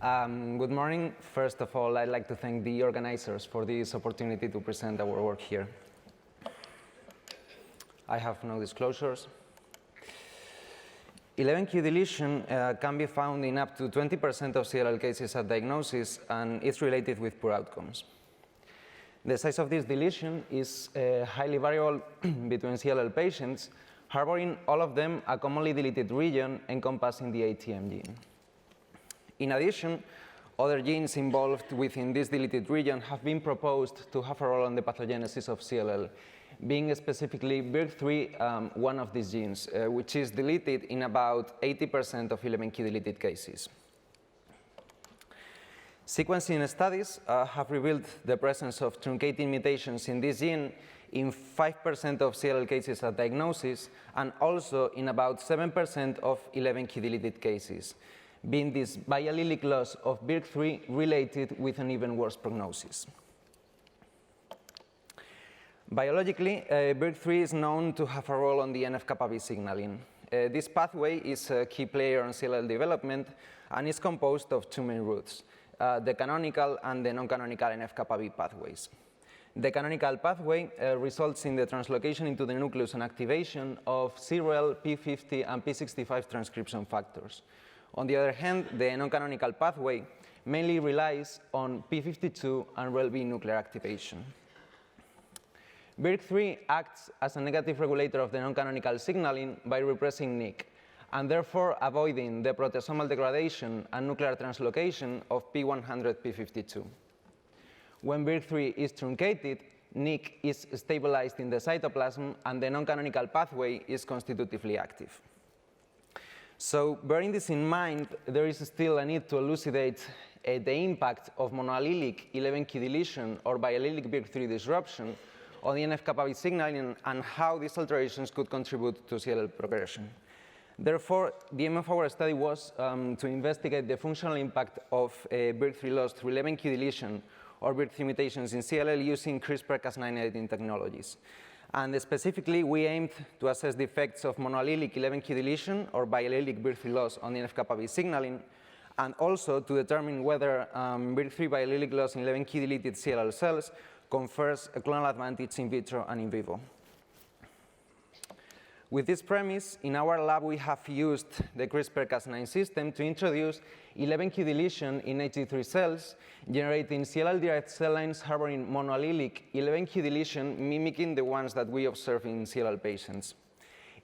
Good morning. First of all, I'd like to thank the organizers for this opportunity to present our work here. I have no disclosures. 11q deletion can be found in up to 20% of CLL cases at diagnosis, and it's related with poor outcomes. The size of this deletion is highly variable between CLL patients, harboring all of them a commonly deleted region encompassing the ATM gene. In addition, other genes involved within this deleted region have been proposed to have a role in the pathogenesis of CLL, being specifically BRCA3 one of these genes, which is deleted in about 80% of 11q deleted cases. Sequencing studies have revealed the presence of truncating mutations in this gene in 5% of CLL cases at diagnosis, and also in about 7% of 11q deleted cases, being this biallelic loss of BRCA3 related with an even worse prognosis. Biologically, BRCA3 is known to have a role on the NF-κB signaling. This pathway is a key player in CLL development and is composed of two main routes, the canonical and the non-canonical NF-κB pathways. The canonical pathway results in the translocation into the nucleus and activation of CRL, P50, and P65 transcription factors. On the other hand, the non-canonical pathway mainly relies on P52 and RELB nuclear activation. BRCA3 acts as a negative regulator of the non-canonical signaling by repressing NIC, and therefore avoiding the proteasomal degradation and nuclear translocation of P100, P52. When BRCA3 is truncated, NIC is stabilized in the cytoplasm, and the non-canonical pathway is constitutively active. So, bearing this in mind, there is still a need to elucidate the impact of monoallelic 11q deletion or biallelic BRCA3 disruption on the NF-κB signaling and how these alterations could contribute to CLL progression. Therefore, the aim of our study was to investigate the functional impact of BRCA3 loss through 11q deletion or BRCA3 mutations in CLL using CRISPR-Cas9 editing technologies. And specifically, we aimed to assess the effects of monoallelic 11q deletion or biallelic BRCA3 loss on the NF-κB signaling, and also to determine whether BRCA3 biallelic loss in 11q deleted CLL cells confers a clonal advantage in vitro and in vivo. With this premise, in our lab we have used the CRISPR-Cas9 system to introduce 11q deletion in HG3 cells, generating CLL-derived cell lines harboring monoallelic 11q deletion, mimicking the ones that we observe in CLL patients.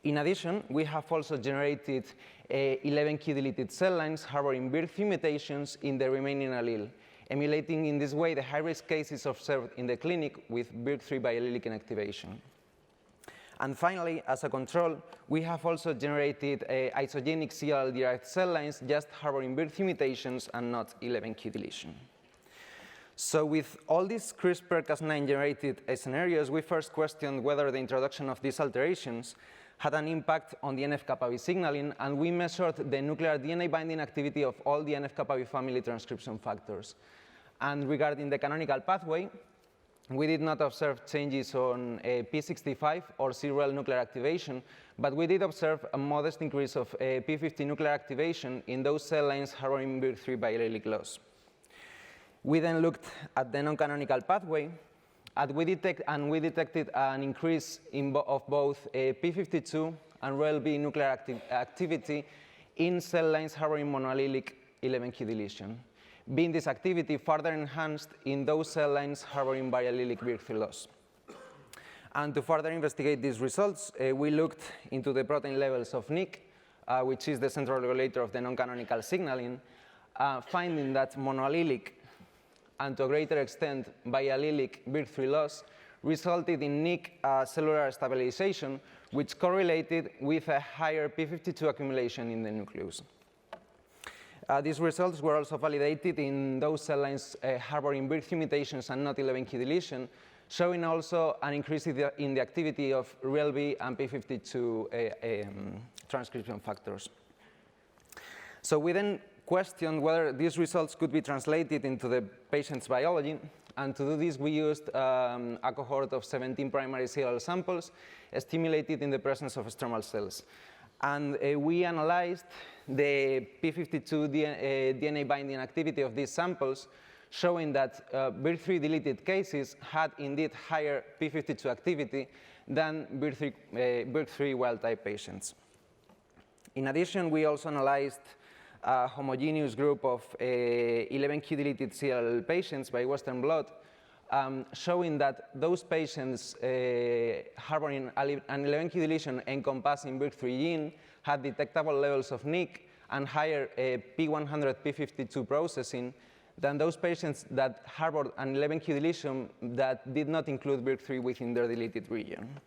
In addition, we have also generated 11q deleted cell lines harboring BRCA3 mutations in the remaining allele, emulating in this way the high-risk cases observed in the clinic with BRCA3 biallelic inactivation. And finally, as a control, we have also generated isogenic CLL-derived cell lines just harboring BRCA3 mutations and not 11q deletion. So with all these CRISPR-Cas9 generated scenarios, we first questioned whether the introduction of these alterations had an impact on the NF-κB signaling, and we measured the nuclear DNA binding activity of all the NF-κB family transcription factors. And regarding the canonical pathway, we did not observe changes on P65 or CRL nuclear activation, but we did observe a modest increase of P50 nuclear activation in those cell lines harboring BRCA3 biallelic loss. We then looked at the non-canonical pathway, and we detected an increase of both P52 and RELB nuclear activity in cell lines harboring monoallelic 11q deletion, being this activity further enhanced in those cell lines harboring biallelic BRCA3 loss. And to further investigate these results, we looked into the protein levels of NIC, which is the central regulator of the non-canonical signaling, finding that monoallelic and to a greater extent biallelic BRCA3 loss resulted in NIC cellular stabilization, which correlated with a higher P52 accumulation in the nucleus. These results were also validated in those cell lines harboring BRCA3 mutations and not 11q deletion, showing also an increase in the activity of RELB and P52 transcription factors. So we then questioned whether these results could be translated into the patient's biology, and to do this we used a cohort of 17 primary CLL samples stimulated in the presence of stromal cells. And we analyzed the p52 DNA binding activity of these samples, showing that BIR3 deleted cases had indeed higher p52 activity than BIR3 wild-type patients. In addition, we also analyzed a homogeneous group of 11q deleted CLL patients by Western blot, showing that those patients harboring an 11q deletion encompassing BIR3 gene had detectable levels of NIC and higher P100, P52 processing than those patients that harbored an 11q deletion that did not include BIR3 within their deleted region.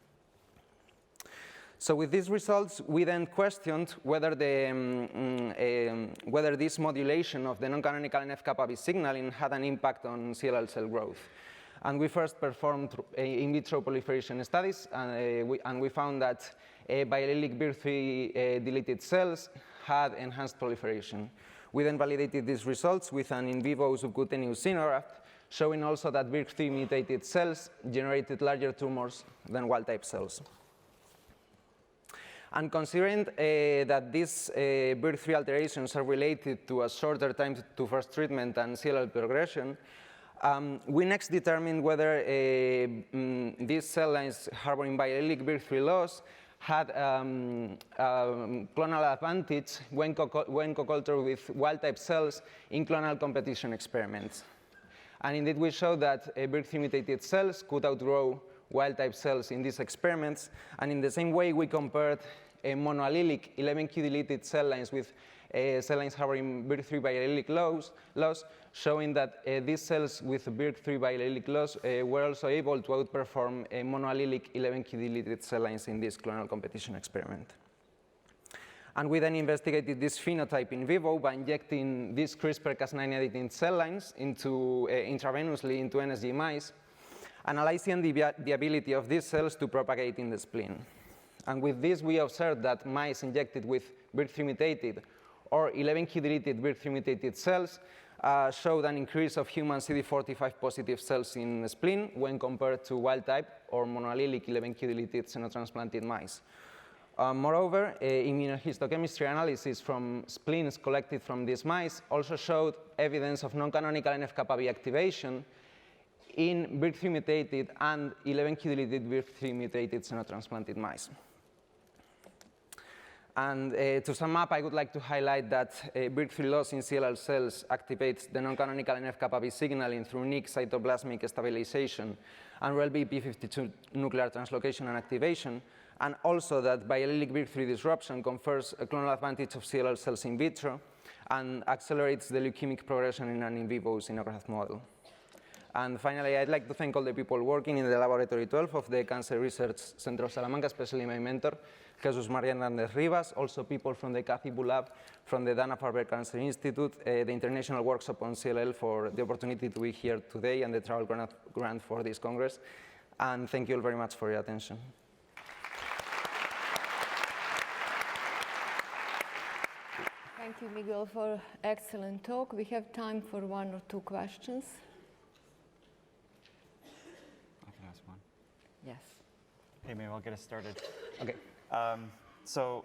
So with these results, we then questioned whether, whether this modulation of the non-canonical NF-kappa signaling had an impact on CLL cell growth. And we first performed in vitro proliferation studies, and we found that biallelic BIR3 deleted cells had enhanced proliferation. We then validated these results with an in vivo subcutaneous xenograft, showing also that BIR3 mutated cells generated larger tumors than wild-type cells. And considering that these BIR3 alterations are related to a shorter time to first treatment and CLL progression, we next determined whether these cell lines harboring biallelic BIR3 loss had clonal advantage when co-cultured with wild-type cells in clonal competition experiments. And indeed, we showed that BIR3 mutated cells could outgrow wild-type cells in these experiments. And in the same way, we compared monoallelic 11q deleted cell lines with cell lines harboring BIR3 biallelic loss, showing that these cells with BIR3 biallelic loss were also able to outperform monoallelic 11q deleted cell lines in this clonal competition experiment. And we then investigated this phenotype in vivo by injecting these CRISPR-Cas9 editing cell lines intravenously into NSG mice, analyzing the ability of these cells to propagate in the spleen. And with this, we observed that mice injected with BIR3 mutated or 11q deleted BIR3 mutated cells showed an increase of human CD45 positive cells in the spleen when compared to wild type or monoallelic 11q deleted xenotransplanted mice. Moreover, immunohistochemistry analysis from spleens collected from these mice also showed evidence of non-canonical NF-kappa activation in BIR3 mutated and 11q deleted BIR3 mutated xenotransplanted mice. And to sum up, I would like to highlight that BIR3 loss in CLL cells activates the non-canonical NF-kappa signaling through NIC cytoplasmic stabilization and RELB P52 nuclear translocation and activation, and also that biallelic BIR3 disruption confers a clonal advantage of CLL cells in vitro and accelerates the leukemic progression in an in vivo xenograft model. And finally, I'd like to thank all the people working in the Laboratory 12 of the Cancer Research Center of Salamanca, especially my mentor, Jesus Maria Hernández Rivas, also people from the CACIBU lab, from the Dana-Farber Cancer Institute, the International Workshop on CLL for the opportunity to be here today and the travel grant for this Congress. And thank you all very much for your attention. Thank you, Miguel, for excellent talk. We have time for 1 or 2 questions. Yes. Hey, maybe I'll get us started. Okay. So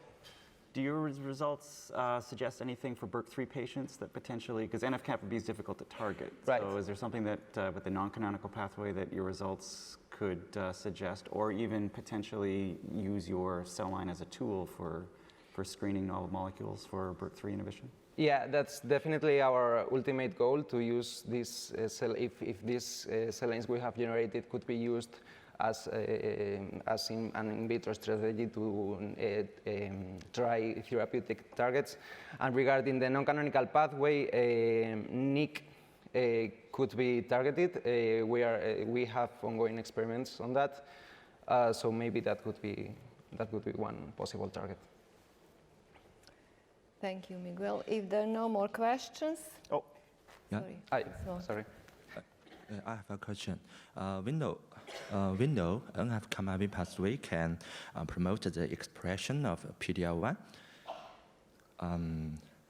do your results suggest anything for BIR3 patients that potentially, because NF-kappa is difficult to target. Right. So is there something that with the non-canonical pathway that your results could suggest, or even potentially use your cell line as a tool for screening novel molecules for BIR3 inhibition? Yeah, that's definitely our ultimate goal, to use this cell, if these cell lines we have generated could be used as in an in vitro strategy to try therapeutic targets. And regarding the non-canonical pathway, NIC could be targeted. We have ongoing experiments on that, so maybe that could be one possible target. Thank you, Miguel. If there are no more questions. Oh, yeah. Sorry. I have a question. We know NF-kappa pathway can promote the expression of PD-L1.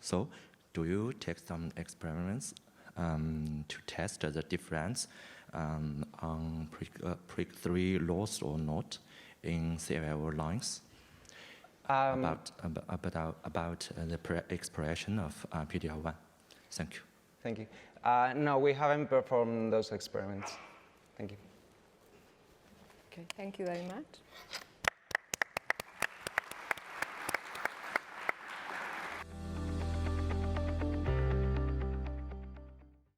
So, do you take some experiments to test the difference on BIR3 loss or not in CLL lines? about the expression of PD-L1? Thank you. Thank you. No, we haven't performed those experiments. Thank you. Okay, thank you very much.